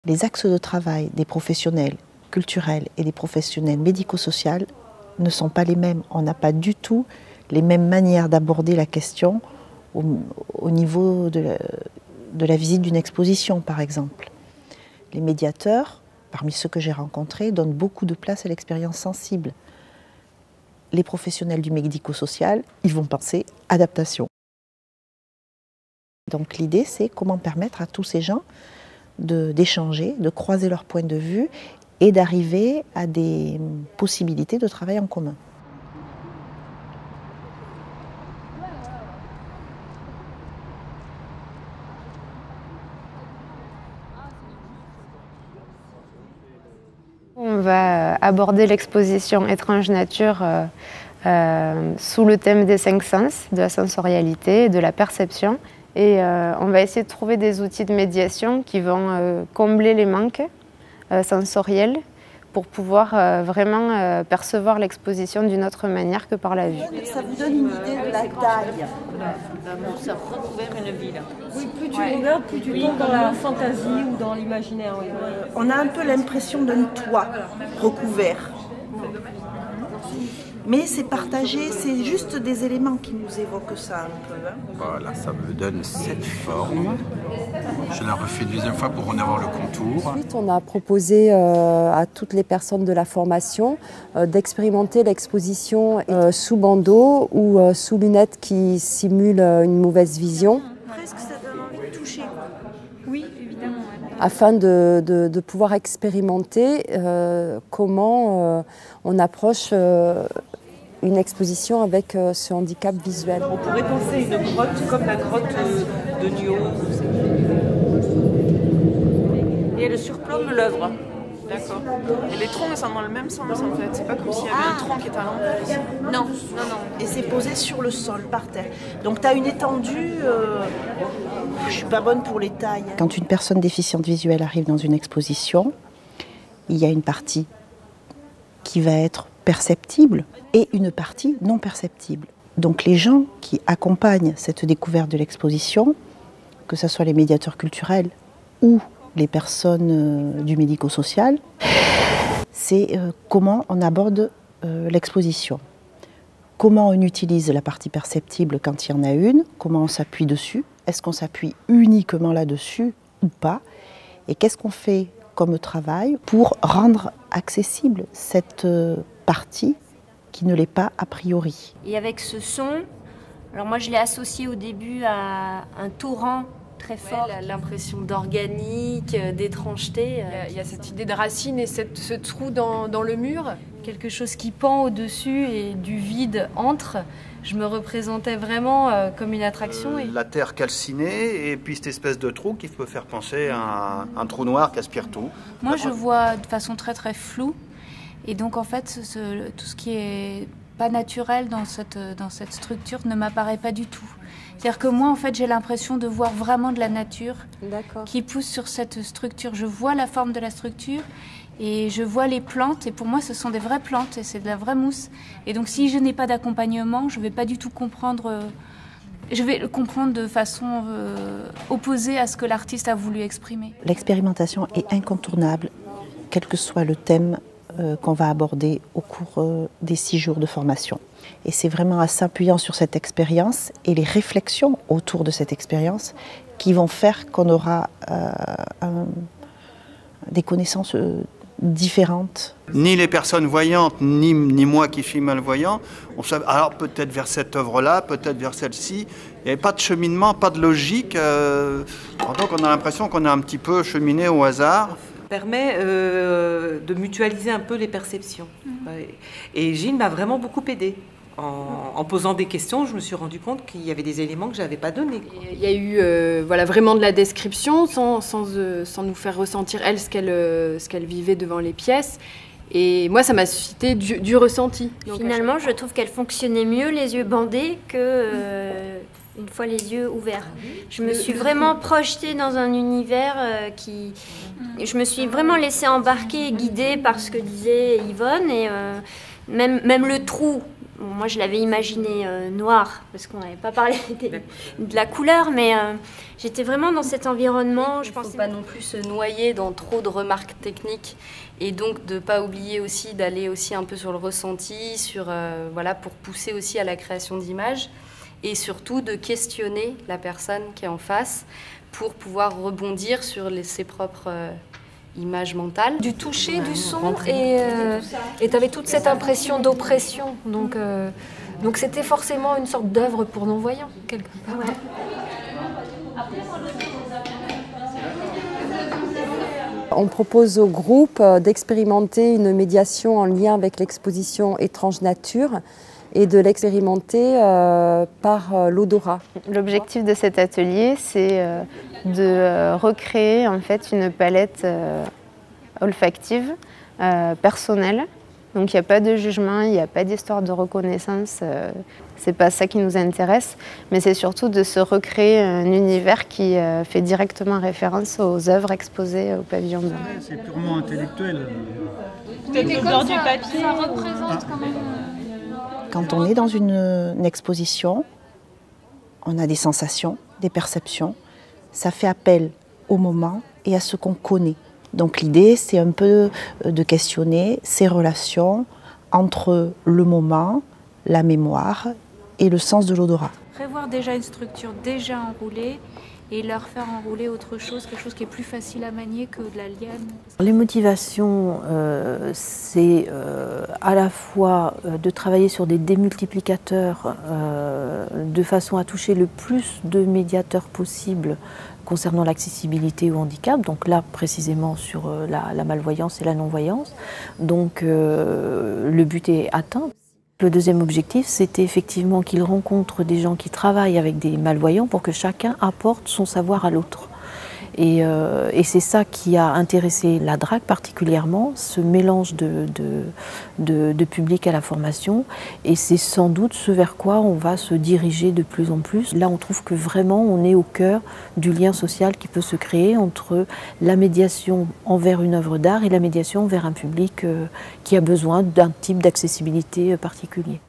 les axes de travail des professionnels culturels et des professionnels médico-sociaux ne sont pas les mêmes. On n'a pas du tout les mêmes manières d'aborder la question au niveau de la visite d'une exposition, par exemple. Les médiateurs, parmi ceux que j'ai rencontrés, donnent beaucoup de place à l'expérience sensible. Les professionnels du médico-social, ils vont penser adaptation. Donc l'idée, c'est comment permettre à tous ces gens d'échanger, de croiser leurs points de vue et d'arriver à des possibilités de travail en commun. On va aborder l'exposition Étrange Nature sous le thème des 5 sens, de la sensorialité et de la perception. Et on va essayer de trouver des outils de médiation qui vont combler les manques sensoriels pour pouvoir vraiment percevoir l'exposition d'une autre manière que par la vue. Ça vous donne une idée de la taille. Ça recouvre une ville. Oui, plus tu regardes, plus tu tombes dans la fantaisie ou dans l'imaginaire. Oui. On a un peu l'impression d'un toit recouvert. Mais c'est partagé, c'est juste des éléments qui nous évoquent ça un peu. Voilà, ça me donne cette forme. Je la refais une deuxième fois pour en avoir le contour. Ensuite, on a proposé à toutes les personnes de la formation d'expérimenter l'exposition sous bandeau ou sous lunettes qui simulent une mauvaise vision. Presque ça donne envie de toucher. Oui, évidemment. Ouais. Afin de pouvoir expérimenter comment on approche une exposition avec ce handicap visuel. On pourrait penser une grotte comme la grotte de Nio. Et elle surplombe l'œuvre. D'accord. Et les troncs sont dans le même sens en fait. C'est pas comme s'il y avait un tronc qui était à l'envers ici. Non. Et c'est posé sur le sol, par terre. Donc tu as une étendue. Je suis pas bonne pour les tailles. Quand une personne déficiente visuelle arrive dans une exposition, il y a une partie qui va être perceptible et une partie non perceptible. Donc les gens qui accompagnent cette découverte de l'exposition, que ce soit les médiateurs culturels ou les personnes du médico-social, c'est comment on aborde l'exposition. Comment on utilise la partie perceptible quand il y en a une, comment on s'appuie dessus, est-ce qu'on s'appuie uniquement là-dessus ou pas, et qu'est-ce qu'on fait comme travail pour rendre accessible cette partie qui ne l'est pas a priori. Et avec ce son, alors moi je l'ai associé au début à un torrent très fort. Ouais, l'impression d'organique, d'étrangeté. Il y a cette idée de racine et ce trou dans le mur. Quelque chose qui pend au-dessus et du vide entre. Je me représentais vraiment comme une attraction. La terre calcinée et puis cette espèce de trou qui peut faire penser à un trou noir qui aspire tout. Moi je vois de façon très très floue. Et donc en fait tout ce qui est pas naturel dans cette structure ne m'apparaît pas du tout. C'est-à-dire que moi en fait j'ai l'impression de voir vraiment de la nature qui pousse sur cette structure. Je vois la forme de la structure et je vois les plantes et pour moi ce sont des vraies plantes et c'est de la vraie mousse. Et donc si je n'ai pas d'accompagnement, je ne vais pas du tout comprendre, je vais le comprendre de façon opposée à ce que l'artiste a voulu exprimer. L'expérimentation est incontournable, quel que soit le thème qu'on va aborder au cours des 6 jours de formation. Et c'est vraiment en s'appuyant sur cette expérience et les réflexions autour de cette expérience qui vont faire qu'on aura des connaissances différentes. Ni les personnes voyantes, ni moi qui suis malvoyant, on savait, alors peut-être vers cette œuvre-là, peut-être vers celle-ci. Il n'y avait pas de cheminement, pas de logique. Donc on a l'impression qu'on a un petit peu cheminé au hasard. Permet de mutualiser un peu les perceptions. Et Gilles m'a vraiment beaucoup aidée. En posant des questions, je me suis rendu compte qu'il y avait des éléments que je n'avais pas donnés. Il y a eu vraiment de la description sans nous faire ressentir elle ce qu'elle vivait devant les pièces. Et moi, ça m'a suscité du ressenti. Donc, finalement, je trouve qu'elle fonctionnait mieux les yeux bandés que une fois les yeux ouverts. Je me suis vraiment projetée dans un univers qui... Je me suis vraiment laissée embarquer et guider par ce que disait Yvonne. Et même le trou Bon, moi, je l'avais imaginé noir, parce qu'on n'avait pas parlé de la couleur, mais j'étais vraiment dans cet environnement. Il ne faut pas non plus se noyer dans trop de remarques techniques et donc de ne pas oublier aussi d'aller aussi un peu sur le ressenti, voilà, pour pousser aussi à la création d'images et surtout de questionner la personne qui est en face pour pouvoir rebondir sur ses propres images mentales. Du toucher, du son, et tu avais toute cette impression d'oppression. Donc c'était forcément une sorte d'œuvre pour non-voyants, quelque part. Ouais. On propose au groupe d'expérimenter une médiation en lien avec l'exposition Étrange Nature et de l'expérimenter par l'odorat. L'objectif de cet atelier, c'est de recréer en fait une palette olfactive personnelle. Donc il n'y a pas de jugement, il n'y a pas d'histoire de reconnaissance, c'est pas ça qui nous intéresse, mais c'est surtout de se recréer un univers qui fait directement référence aux œuvres exposées au pavillon blanc. C'est purement intellectuel. Peut-être l'odeur du papier. Ça représente quand même... Quand on est dans une exposition, on a des sensations, des perceptions. Ça fait appel au moment et à ce qu'on connaît. Donc l'idée, c'est un peu de questionner ces relations entre le moment, la mémoire et le sens de l'odorat. Prévoir déjà une structure déjà enroulée et leur faire enrouler autre chose, quelque chose qui est plus facile à manier que de la liane. Les motivations, c'est à la fois de travailler sur des démultiplicateurs de façon à toucher le plus de médiateurs possible concernant l'accessibilité au handicap, donc là précisément sur la malvoyance et la non-voyance. Donc le but est atteint. Le deuxième objectif, c'était effectivement qu'ils rencontrent des gens qui travaillent avec des malvoyants pour que chacun apporte son savoir à l'autre. Et c'est ça qui a intéressé la DRAC particulièrement, ce mélange de public à la formation. Et c'est sans doute ce vers quoi on va se diriger de plus en plus. Là, on trouve que vraiment on est au cœur du lien social qui peut se créer entre la médiation envers une œuvre d'art et la médiation envers un public qui a besoin d'un type d'accessibilité particulier.